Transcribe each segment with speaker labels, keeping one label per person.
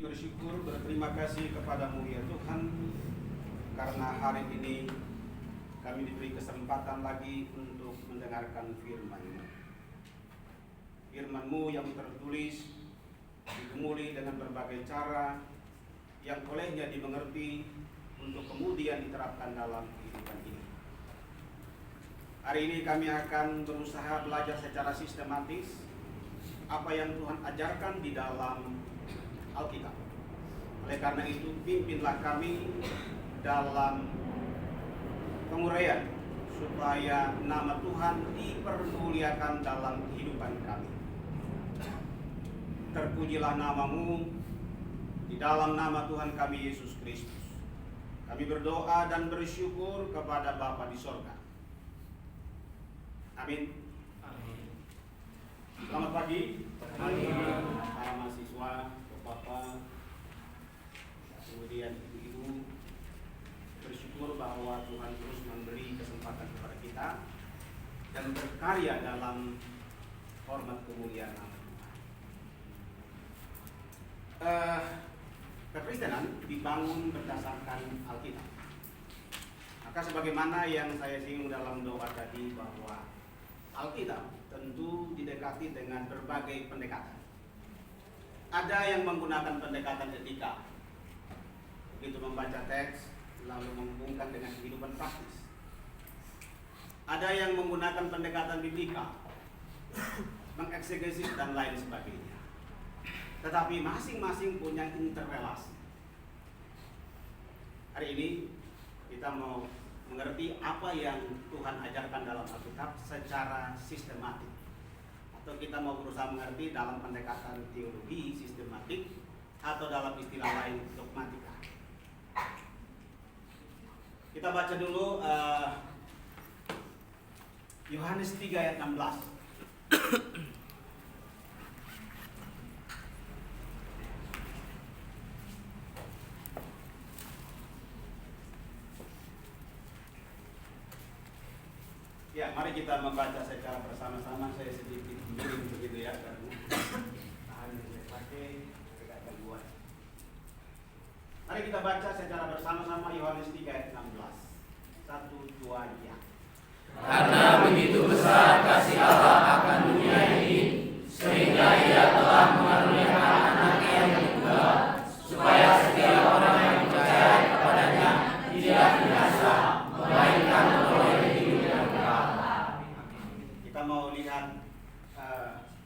Speaker 1: bersyukur, berterima kasih kepadamu ya Tuhan, karena hari ini kami diberi kesempatan lagi untuk mendengarkan firman-Mu. Firman-Mu yang tertulis digumuli dengan berbagai cara yang olehnya dimengerti untuk kemudian diterapkan dalam kehidupan ini. Hari ini kami akan berusaha belajar secara sistematis apa yang Tuhan ajarkan di dalam Alkitab. Oleh karena itu, pimpinlah kami dalam penguraian supaya nama Tuhan dipermuliakan dalam kehidupan kami. Terpujilah nama-Mu di dalam nama Tuhan kami Yesus Kristus. Kami berdoa dan bersyukur kepada Bapa di sorga. Amin. Selamat pagi para mahasiswa, Bapak, kemudian ibu-ibu. Bersyukur bahwa Tuhan terus memberi kesempatan kepada kita dan berkarya dalam hormat kemuliaan nama Tuhan. Kekristenan dibangun berdasarkan Alkitab. Maka sebagaimana yang saya singgung dalam doa tadi, bahwa Alkitab tentu didekati dengan berbagai pendekatan. Ada yang menggunakan pendekatan etika, begitu membaca teks lalu menghubungkan dengan kehidupan praktis. Ada yang menggunakan pendekatan biblika, mengeksegesis dan lain sebagainya. Tetapi masing-masing punya interrelasi. Hari ini kita mau mengerti apa yang Tuhan ajarkan dalam Alkitab secara sistematik. Atau kita mau berusaha mengerti dalam pendekatan teologi sistematik atau dalam istilah lain dogmatika. Kita baca dulu Yohanes 3 ayat 16. Ya, mari kita membaca secara bersama-sama. Saya sedikit miring begitu ya, karena tahan yang saya pakai agak gangguan. Mari kita baca secara bersama-sama Yohanes 3 ayat 16. 1, 2, ya.
Speaker 2: Karena begitu besar kasih Allah akan dunia ini, sehingga Ia telah mengaruniakan Anaknya yang tunggal, supaya setiap orang yang percaya kepadanya tidak binasa, melainkan memperoleh hidup yang kekal.
Speaker 1: Kita mau lihat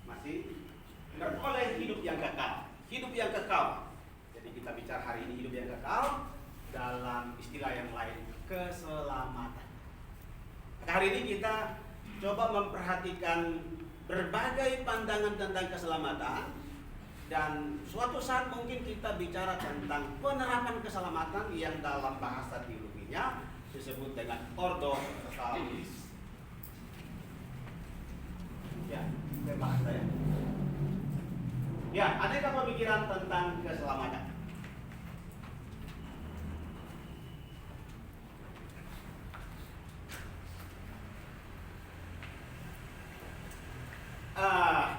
Speaker 1: masih beroleh hidup yang kekal. Hidup yang kekal. Jadi kita bicara hari ini hidup yang kekal dalam istilah yang lain, keselamatan. Hari ini kita coba memperhatikan berbagai pandangan tentang keselamatan, dan suatu saat mungkin kita bicara tentang penerapan keselamatan yang dalam bahasa teologinya disebut dengan ordo salus. Ya, saya bahas saya. Ya, adakah pemikiran tentang keselamatan?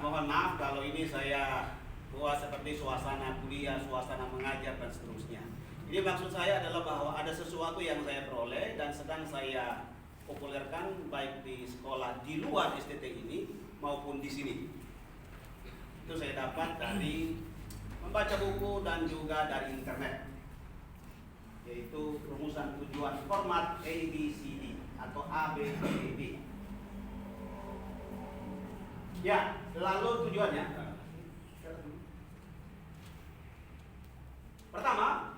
Speaker 1: Mohon maaf kalau ini saya buat seperti suasana kuliah, suasana mengajar dan seterusnya. Ini maksud saya adalah bahwa ada sesuatu yang saya peroleh dan sedang saya populerkan baik di sekolah di luar STT ini maupun di sini. Itu saya dapat dari membaca buku dan juga dari internet, yaitu rumusan tujuan format ABCD atau ABCD. Ya, lalu tujuannya. Pertama,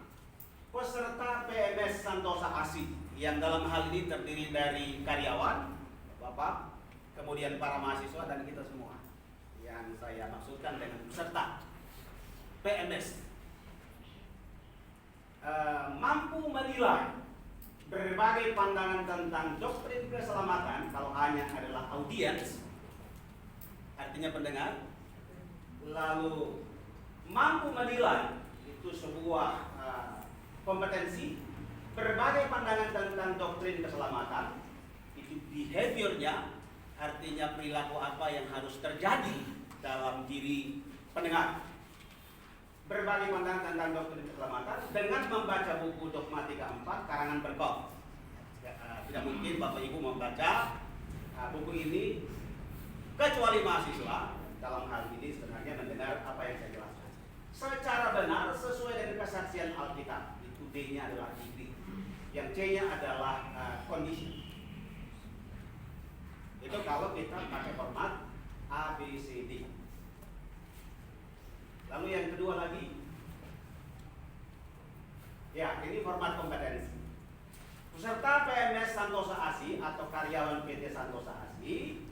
Speaker 1: peserta PMS Santosa ASI yang dalam hal ini terdiri dari karyawan, Bapak, kemudian para mahasiswa dan kita semua. Yang saya maksudkan dengan peserta PMS mampu menilai berbagai pandangan tentang doktrin keselamatan. Kalau hanya adalah audiens, artinya pendengar, lalu mampu menilai, itu sebuah kompetensi, berbagai pandangan tentang doktrin keselamatan, itu behaviornya, artinya perilaku apa yang harus terjadi dalam diri pendengar. berbagai pandangan tentang doktrin keselamatan dengan membaca buku Dogmatika 4 karangan Berkot. Tidak mungkin Bapak Ibu membaca buku ini kecuali mahasiswa dalam hal ini sebenarnya mendengar apa yang saya jelaskan secara benar sesuai dengan kesaksian Alkitab. Itu D-nya adalah degree, yang C-nya adalah condition. Itu kalau kita pakai format A, B, C, D. Lalu yang kedua lagi, ya ini format kompetensi. Peserta PMS Santosa ASI atau karyawan PT Santosa ASI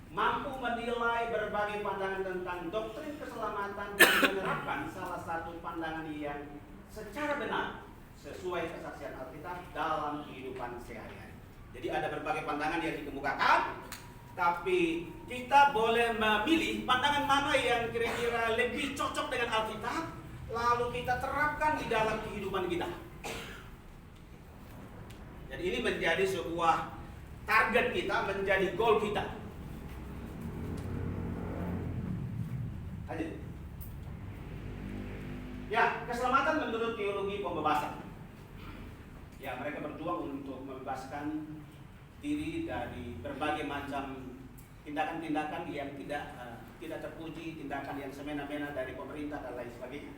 Speaker 1: mampu menilai berbagai pandangan tentang doktrin keselamatan dan menerapkan salah satu pandangan yang secara benar sesuai kesaksian Alkitab dalam kehidupan sehari-hari. Jadi ada berbagai pandangan yang dikemukakan, tapi kita boleh memilih pandangan mana yang kira-kira lebih cocok dengan Alkitab, lalu kita terapkan di dalam kehidupan kita. Jadi ini menjadi sebuah target kita, menjadi goal kita. Lanjut. Ya, keselamatan menurut teologi pembebasan. Ya, mereka berjuang untuk membebaskan diri dari berbagai macam tindakan-tindakan yang tidak terpuji, tindakan yang semena-mena dari pemerintah dan lain sebagainya.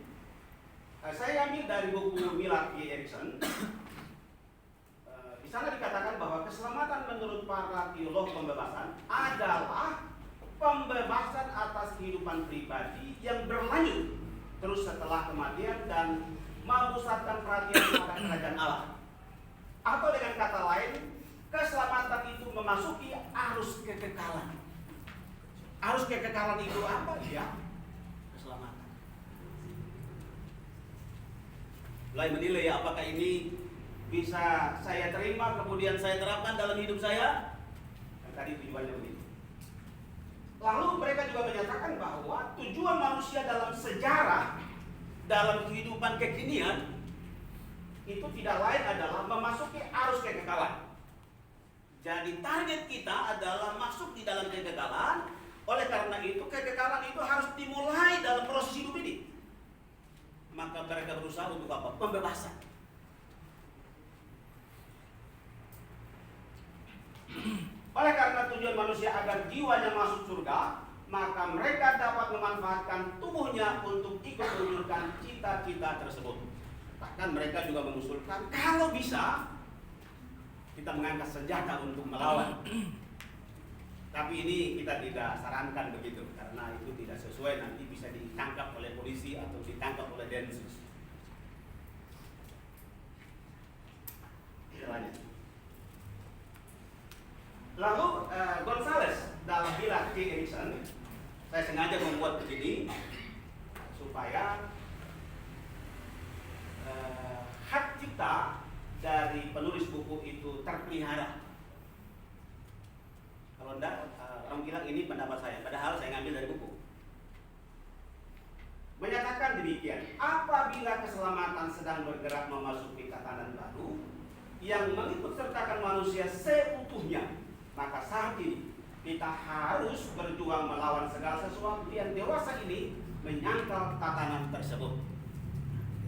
Speaker 1: Saya ambil dari buku Millard E. Erickson. Di sana dikatakan bahwa keselamatan menurut para teolog pembebasan adalah pembebasan atas kehidupan pribadi yang berlanjut terus setelah kematian dan memusatkan perhatian pada kerajaan Allah. Atau dengan kata lain, keselamatan itu memasuki arus kekekalan. Arus kekekalan itu apa? Ya, keselamatan. Mulai menilai apakah ini bisa saya terima kemudian saya terapkan dalam hidup saya. Dan tadi tujuannya begitu. Lalu mereka juga menyatakan bahwa tujuan manusia dalam sejarah, dalam kehidupan kekinian, itu tidak lain adalah memasuki arus kekekalan. Jadi target kita adalah masuk di dalam kekekalan. Oleh karena itu kekekalan itu harus dimulai dalam proses hidup ini. Maka mereka berusaha untuk apa? Pembebasan. Oleh karena tujuan manusia agar jiwanya masuk surga, maka mereka dapat memanfaatkan tubuhnya untuk ikut mewujudkan cita-cita tersebut. Bahkan mereka juga mengusulkan kalau bisa kita mengangkat senjata untuk melawan. Tapi ini kita tidak sarankan begitu karena itu tidak sesuai, nanti bisa ditangkap oleh polisi atau ditangkap oleh Densus. Kita lanjut. Lalu Gonzales dalam Millard E. Erickson, saya sengaja membuat begini supaya hak cipta dari penulis buku itu terpelihara. Kalau enggak, orang bilang ini pendapat saya, padahal saya ngambil dari buku. Menyatakan demikian, apabila keselamatan sedang bergerak memasuki tatanan baru yang mengikut sertakan manusia seutuhnya, maka saat ini kita harus berjuang melawan segala sesuatu yang dewasa ini menyangkal tatanan tersebut.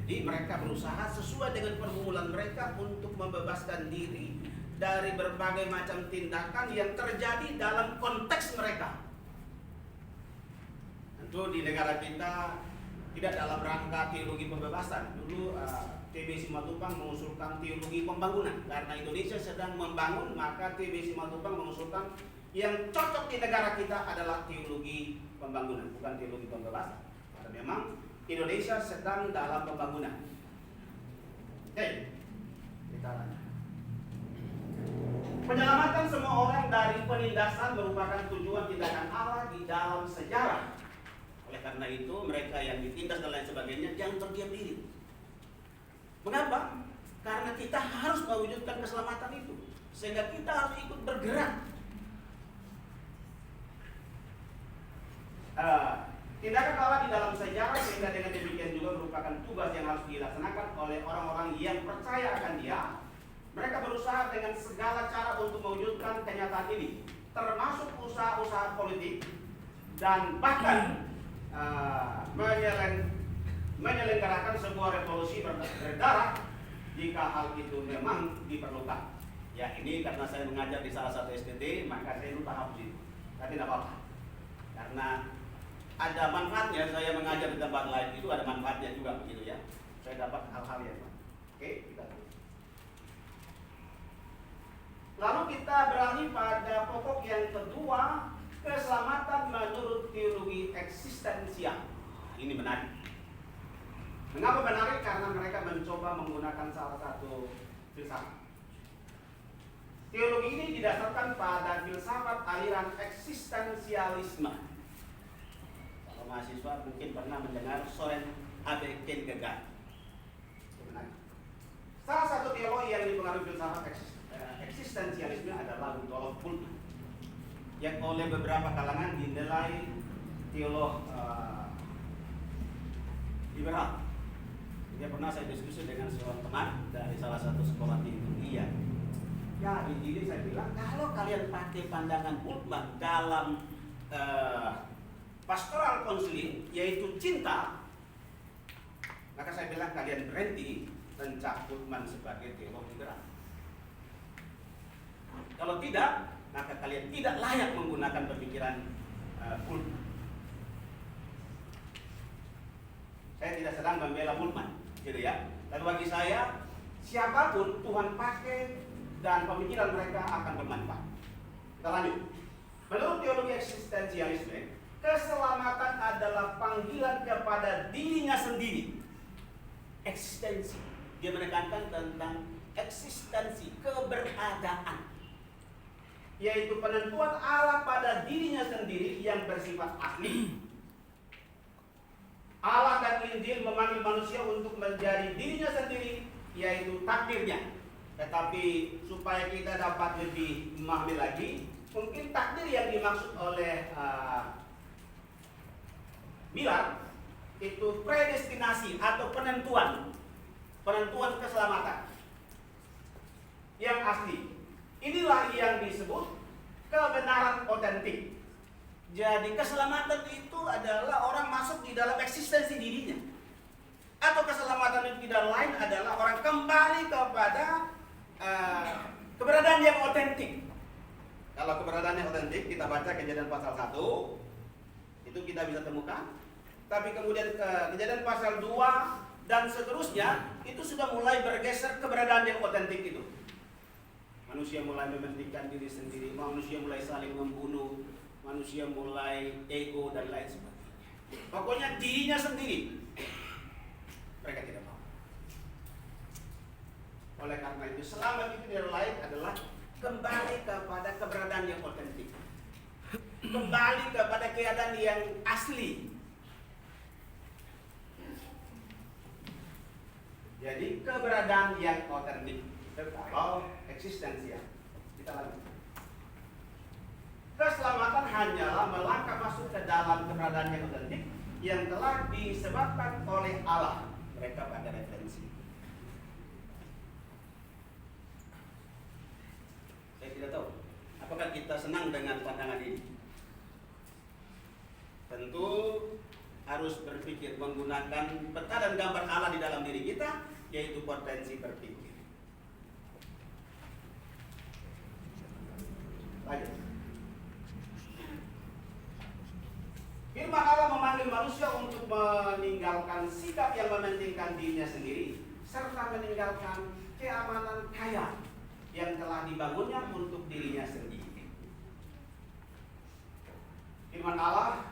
Speaker 1: Jadi mereka berusaha sesuai dengan pergumulan mereka untuk membebaskan diri dari berbagai macam tindakan yang terjadi dalam konteks mereka. Tentu di negara kita tidak dalam rangka teologi pembebasan. Dulu TB Simatupang mengusulkan teologi pembangunan. Karena Indonesia sedang membangun, maka TB Simatupang mengusulkan yang cocok di negara kita adalah teologi pembangunan, bukan teologi pembebasan. Karena memang Indonesia sedang dalam pembangunan. Oke, kita lanjut. Penyelamatan semua orang dari penindasan merupakan tujuan tindakan Allah di dalam sejarah. Oleh karena itu, mereka yang ditindas dan lain sebagainya jangan terdiam diri. Mengapa? Karena kita harus mewujudkan keselamatan itu, sehingga kita harus ikut bergerak. Tindakan Allah di dalam sejarah, sehingga dengan demikian juga merupakan tugas yang harus dilaksanakan oleh orang-orang yang percaya akan Dia. Mereka berusaha dengan segala cara untuk mewujudkan kenyataan ini, termasuk usaha-usaha politik dan bahkan menyelenggarakan sebuah revolusi berdarah jika hal itu memang diperlukan. Ya, ini karena saya mengajar di salah satu STT, maka saya lupa hapus itu. Tapi tidak apa-apa, karena ada manfaatnya. Saya mengajar di tempat lain itu ada manfaatnya juga begitu ya. Saya dapat hal-hal yang oke, kita terus. Lalu kita beralih pada pokok yang kedua, keselamatan menurut teologi eksistensial. Ini menarik. Mengapa menarik? Karena mereka mencoba menggunakan salah satu filsafat. Teologi ini didasarkan pada filsafat aliran eksistensialisme. Kalau mahasiswa mungkin pernah mendengar Soren Abe Kierkegaard. Salah satu teologi yang dipengaruhi filsafat eksistensialisme adalah Rudolf Bultmann, yang oleh beberapa kalangan dinilai teolog liberal. Dia pernah saya diskusi dengan seorang teman dari salah satu sekolah di India. Ya, di sini saya bilang, kalau kalian pakai pandangan Bultmann dalam pastoral counseling, yaitu cinta, maka saya bilang kalian berhenti mencap Bultmann sebagai teolog liberal. Kalau tidak, maka kalian tidak layak menggunakan pemikiran Bultmann. Saya tidak sedang membela Bultmann, gitu ya. Dan bagi saya, siapapun Tuhan pakai dan pemikiran mereka akan bermanfaat. Kita lanjut. Menurut teologi eksistensialisme, keselamatan adalah panggilan kepada dirinya sendiri. Eksistensi. Dia menekankan tentang eksistensi, keberadaan, yaitu penentuan Allah pada dirinya sendiri yang bersifat asli. Allah dan Injil memanggil manusia untuk menjadi dirinya sendiri, yaitu takdirnya. Tetapi supaya kita dapat lebih memahami lagi, mungkin takdir yang dimaksud oleh Miller itu predestinasi atau penentuan keselamatan yang asli. Inilah yang disebut kebenaran otentik. Jadi keselamatan itu adalah orang masuk di dalam eksistensi dirinya. Atau keselamatan itu tidak lain adalah orang kembali kepada keberadaan yang otentik. Kalau keberadaan yang otentik, kita baca Kejadian pasal 1, itu kita bisa temukan. Tapi kemudian Kejadian pasal 2 dan seterusnya, itu sudah mulai bergeser keberadaan yang otentik itu. Manusia mulai mementingkan diri sendiri, manusia mulai saling membunuh, manusia mulai ego dan lain sebagainya. Pokoknya dirinya sendiri mereka tidak mau. Oleh karena itu, selamat itu tidak lain adalah kembali kepada keberadaan yang otentik, kembali kepada keadaan yang asli. Jadi keberadaan yang otentik itu kalau eksistensial. Kita lanjut. Keselamatan hanyalah melangkah masuk ke dalam keberadaan yang otentik yang telah disebabkan oleh Allah. Mereka pada referensi. Saya tidak tahu apakah kita senang dengan pandangan ini. Tentu harus berpikir menggunakan peta dan gambar Allah di dalam diri kita, yaitu potensi berpikir. Lanjut. Firman Allah memanggil manusia untuk meninggalkan sikap yang mementingkan dirinya sendiri, serta meninggalkan keamanan kaya yang telah dibangunnya untuk dirinya sendiri. Firman Allah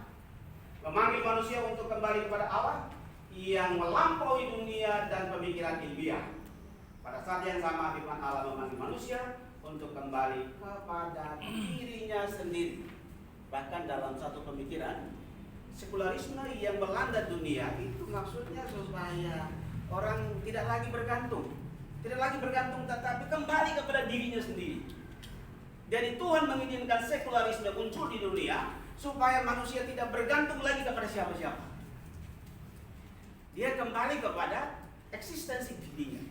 Speaker 1: memanggil manusia untuk kembali kepada Allah yang melampaui dunia dan pemikiran ilmiah. Pada saat yang sama, firman Allah memanggil manusia untuk kembali kepada dirinya sendiri. Bahkan dalam satu pemikiran, sekularisme yang melanda dunia itu maksudnya supaya orang tidak lagi bergantung, tetapi kembali kepada dirinya sendiri. Jadi Tuhan menginginkan sekularisme muncul di dunia supaya manusia tidak bergantung lagi kepada siapa-siapa. Dia kembali kepada eksistensi dirinya.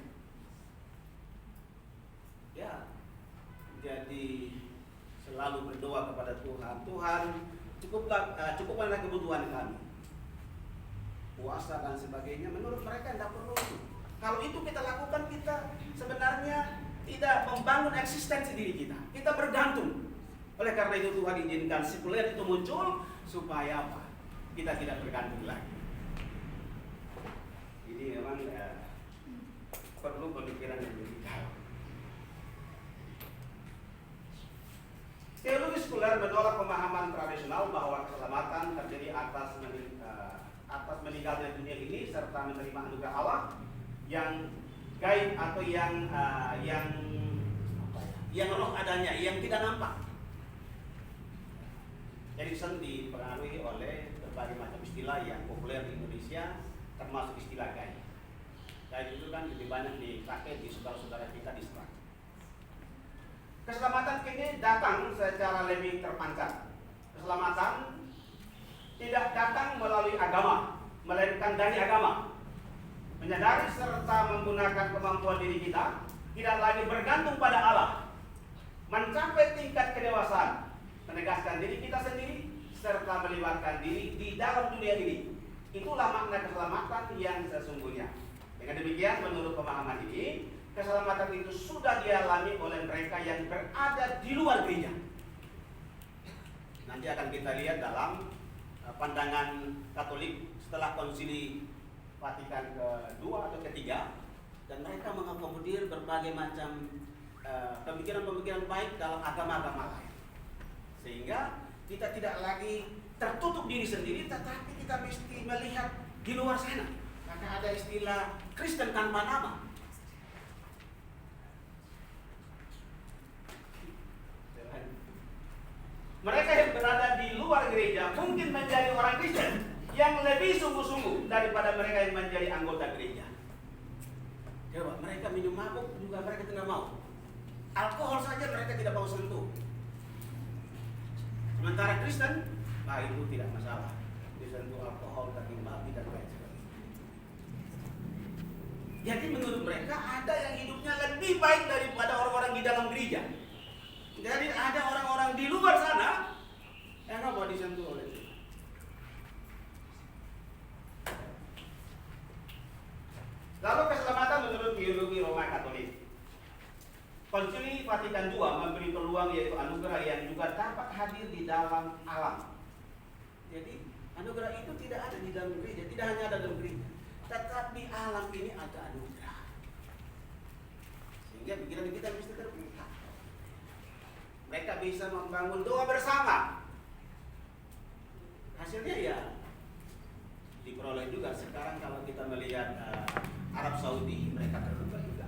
Speaker 1: Ya, jadi selalu berdoa kepada Tuhan. Tuhan, cukupkanlah kebutuhan kami. puasa dan sebagainya, menurut mereka tidak perlu. Kalau itu kita lakukan, kita sebenarnya tidak membangun eksistensi diri kita. Kita bergantung. Oleh karena itu Tuhan izinkan sekuler itu muncul supaya apa? Kita tidak bergantung lagi. Ini memang perlu pemikiran yang lebih jauh. Teologi sekuler menolak pemahaman tradisional bahwa keselamatan terjadi atas meninggalnya dunia ini serta menerima anugerah Allah yang gaib atau yang roh adanya, yang tidak nampak. Erikson dipengaruhi oleh berbagai macam istilah yang populer di Indonesia, termasuk istilah gaib. Gaib itu kan lebih banyak dipakai di saudara-saudara kita di Semarang. Keselamatan kini datang secara lebih terpancar. Keselamatan tidak datang melalui agama, melainkan dari agama. Menyadari serta menggunakan kemampuan diri kita, tidak lagi bergantung pada Allah. Mencapai tingkat kedewasaan, menegaskan diri kita sendiri, serta melibatkan diri di dalam dunia ini. Itulah makna keselamatan yang sesungguhnya. Dengan demikian, menurut pemahaman ini, keselamatan itu sudah dialami oleh mereka yang berada di luar gereja. Nanti akan kita lihat dalam pandangan Katolik setelah Konsili Vatikan kedua atau ketiga, dan mereka mengakomodir berbagai macam pemikiran-pemikiran baik dalam agama-agama lain, sehingga kita tidak lagi tertutup diri sendiri, tetapi kita mesti melihat di luar sana. Maka ada istilah Kristen tanpa nama. Mereka yang berada di luar gereja mungkin menjadi orang Kristen yang lebih sungguh-sungguh daripada mereka yang menjadi anggota gereja. Coba, mereka minum mabuk juga mereka tidak mau. Alkohol saja mereka tidak mau sentuh. Sementara Kristen, itu tidak masalah. Disentuh alkohol, daging babi dan lain sebagainya. Jadi menurut mereka ada yang hidupnya lebih baik daripada orang-orang di dalam gereja. Jadi ada orang-orang di luar sana yang nggak mau disentuh oleh Tuhan. Lalu keselamatan menurut teologi Roma Katolik. Konsili Vatikan II memberi peluang yaitu anugerah yang juga dapat hadir di dalam alam. Jadi anugerah itu tidak ada di dalam gereja, tidak hanya ada dalam gereja, tetapi alam ini ada anugerah. Sehingga pikiran kita mesti terbuka. Mereka bisa membangun doa bersama. Hasilnya ya diperoleh juga. Sekarang kalau kita melihat Arab Saudi, mereka terbuka juga.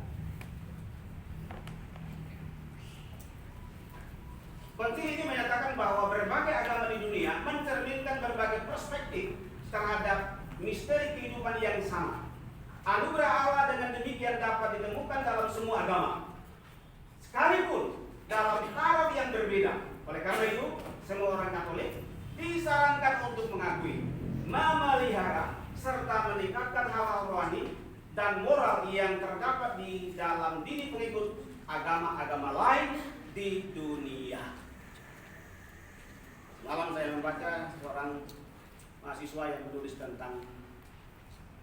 Speaker 1: Konsili ini menyatakan bahwa berbagai agama di dunia mencerminkan berbagai perspektif terhadap misteri kehidupan yang sama. Anugerah Allah dengan demikian dapat ditemukan dalam semua agama, sekalipun dalam taraf yang berbeda. Oleh karena itu, semua orang Katolik disarankan untuk mengakui, memelihara, serta meningkatkan hal-hal rohani dan moral yang terdapat di dalam diri pengikut agama-agama lain di dunia. Malam saya membaca seorang mahasiswa yang menulis tentang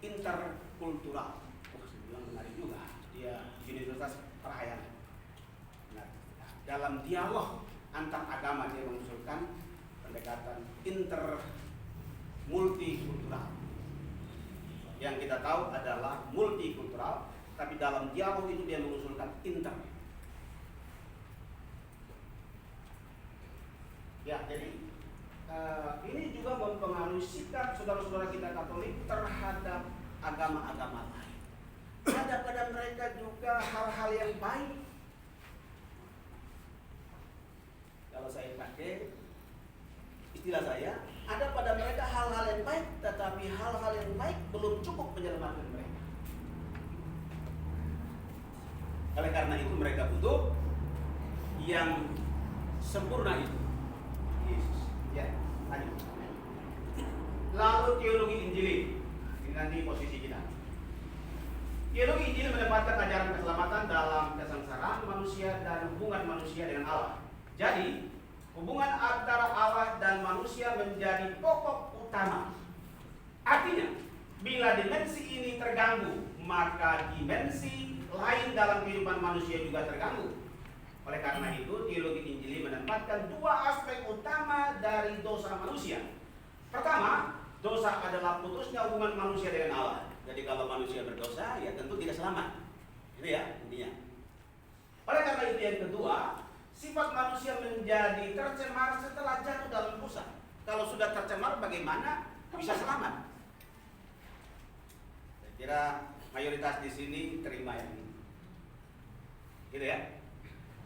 Speaker 1: interkultural. Saya bilang menarik juga. Dia Universitas Parahyangan. Nah, dalam dialog antar agama dia mengusulkan pendekatan multikultural. Yang kita tahu adalah multikultural, tapi dalam dialog itu dia mengusulkan inter. Ya, jadi ini juga mempengaruhi sikap saudara-saudara kita Katolik terhadap agama-agama lain. Ada pada mereka juga hal-hal yang baik. Kalau saya pakai istilah saya, ada pada mereka hal-hal yang baik, tetapi hal-hal yang baik belum cukup menyelamatkan mereka. Oleh karena itu mereka butuh yang sempurna itu, Yesus. Ya, lanjut. Lalu teologi Injil, ini nanti posisi kita. Teologi Injil menempatkan ajaran keselamatan dalam kesengsaraan manusia dan hubungan manusia dengan Allah. Jadi, hubungan antara Allah dan manusia menjadi pokok utama. Artinya, Bila dimensi ini terganggu, maka dimensi lain dalam kehidupan manusia juga terganggu. Oleh karena itu, teologi Injili menempatkan dua aspek utama dari dosa manusia. Pertama, dosa adalah putusnya hubungan manusia dengan Allah. Jadi kalau manusia berdosa, ya tentu tidak selamat. Itu ya intinya. Oleh karena itu yang kedua, sifat manusia menjadi tercemar setelah jatuh dalam dosa. Kalau sudah tercemar, bagaimana bisa selamat? Saya kira mayoritas di sini terima yang ini. Gitu ya.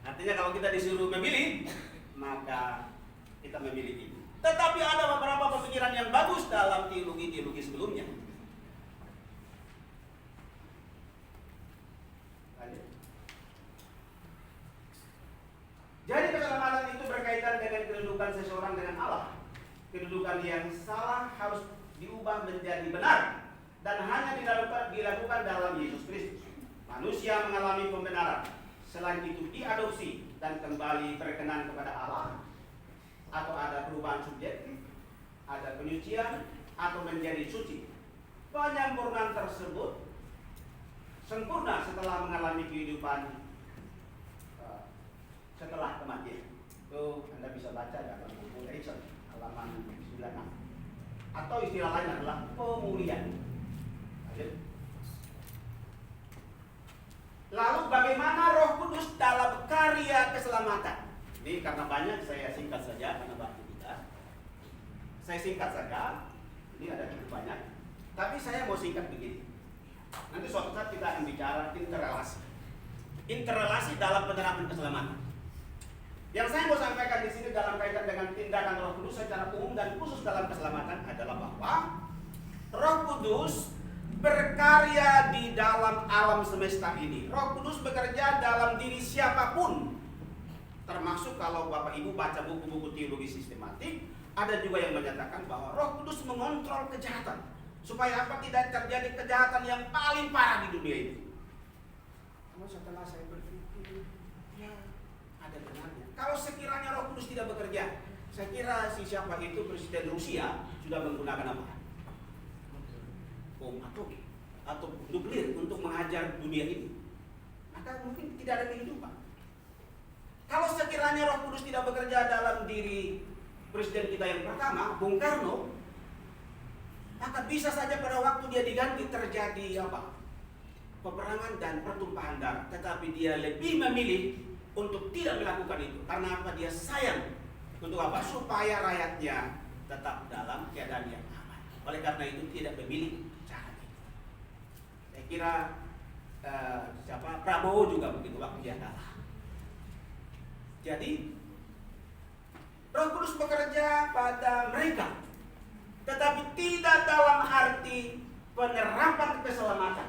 Speaker 1: Artinya kalau kita disuruh memilih, maka kita memilih ini. Tetapi ada beberapa pemikiran yang bagus dalam teologi sebelumnya. Jadi keselamatan itu berkaitan dengan kedudukan seseorang dengan Allah. Kedudukan yang salah harus diubah menjadi benar dan hanya dilakukan dalam Yesus Kristus. Manusia mengalami pembenaran, selain itu diadopsi dan kembali berkenan kepada Allah, atau ada perubahan subjektif, ada penyucian, atau menjadi suci. Penyempurnaan tersebut sempurna setelah mengalami kehidupan setelah kematian. Itu Anda bisa baca dalam buku Erikson halaman 96. Atau istilah lain adalah pemulihan. Lalu bagaimana Roh Kudus dalam karya keselamatan? Ini karena banyak, saya singkat saja karena waktu kita. Saya singkat saja. Ini ada cukup banyak. Tapi saya mau singkat begini. Nanti suatu saat kita akan bicara interrelasi. Interrelasi dalam penerapan keselamatan. Yang saya mau sampaikan di sini dalam kaitan dengan tindakan Roh Kudus secara umum dan khusus dalam keselamatan adalah bahwa Roh Kudus berkarya di dalam alam semesta ini. Roh Kudus bekerja dalam diri siapapun. Termasuk kalau Bapak Ibu baca buku-buku teologi sistematik, ada juga yang menyatakan bahwa Roh Kudus mengontrol kejahatan. Supaya apa? Tidak terjadi kejahatan yang paling parah di dunia ini. Namun setelah saya berpikir, ya ada benarnya. Kalau sekiranya Roh Kudus tidak bekerja, saya kira siapa itu Presiden Rusia sudah menggunakan apa? Bom atom atau nuklir untuk menghajar dunia ini. Maka mungkin tidak ada kehidupan. Kalau sekiranya Roh Kudus tidak bekerja dalam diri Presiden kita yang pertama, Bung Karno, maka bisa saja pada waktu dia diganti terjadi apa? Peperangan dan pertumpahan darah. Tetapi dia lebih memilih untuk tidak melakukan itu. Karena apa? Dia sayang. Untuk apa? Supaya rakyatnya tetap dalam keadaan yang aman. Oleh karena itu tidak memilih cara itu. Saya kira Prabowo juga begitu waktu dia kalah. Jadi Roh Kudus bekerja pada mereka, tetapi tidak dalam arti penerapan keselamatan.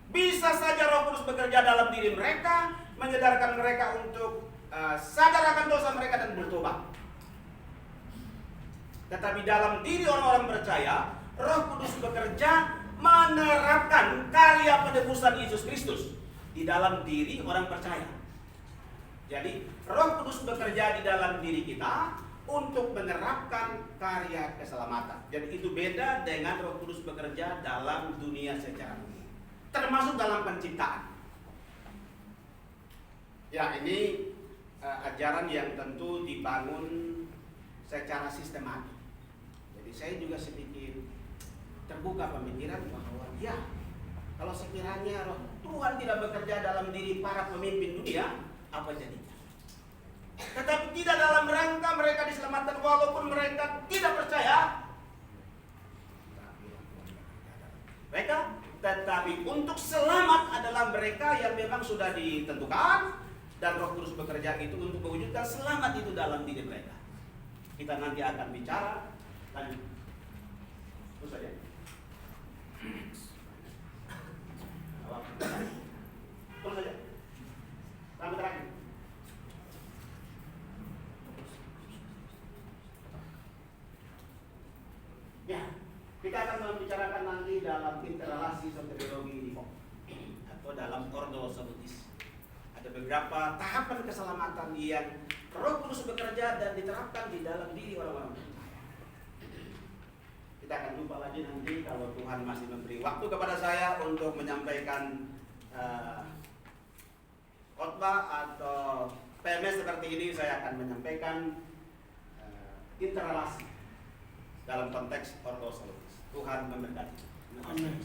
Speaker 1: Bisa saja Roh Kudus bekerja dalam diri mereka, menyadarkan mereka untuk sadar akan dosa mereka dan bertobat. Tetapi dalam diri orang-orang percaya, Roh Kudus bekerja menerapkan karya penebusan Yesus Kristus di dalam diri orang percaya. Jadi Roh Kudus bekerja di dalam diri kita untuk menerapkan karya keselamatan. Jadi itu beda dengan Roh Kudus bekerja dalam dunia secara umum, termasuk dalam penciptaan. Ya, ini ajaran yang tentu dibangun secara sistematik. Jadi saya juga sedikit terbuka pemikiran bahwa ya, kalau sekiranya Roh Tuhan tidak bekerja dalam diri para pemimpin dunia, apa jadinya? Tetapi tidak dalam rangka mereka diselamatkan walaupun mereka tidak percaya. Tetapi untuk selamat adalah mereka yang memang sudah ditentukan, dan Roh Kudus bekerja itu untuk mewujudkan selamat itu dalam diri mereka. Kita nanti akan bicara lanjut. Terus saja. Terus saja. Sampai terakhir. Ya, kita akan membicarakan nanti dalam interrelasi soteriologi atau dalam ordo salutis. Ada beberapa tahapan keselamatan yang Roh Kudus bekerja dan diterapkan di dalam diri orang-orang percaya. Kita kita akan jumpa lagi nanti kalau Tuhan masih memberi waktu kepada saya untuk menyampaikan khotbah atau PMS seperti ini. Saya akan menyampaikan interrelasi dalam konteks ortoselus. Tuhan memberkati.
Speaker 3: Amin.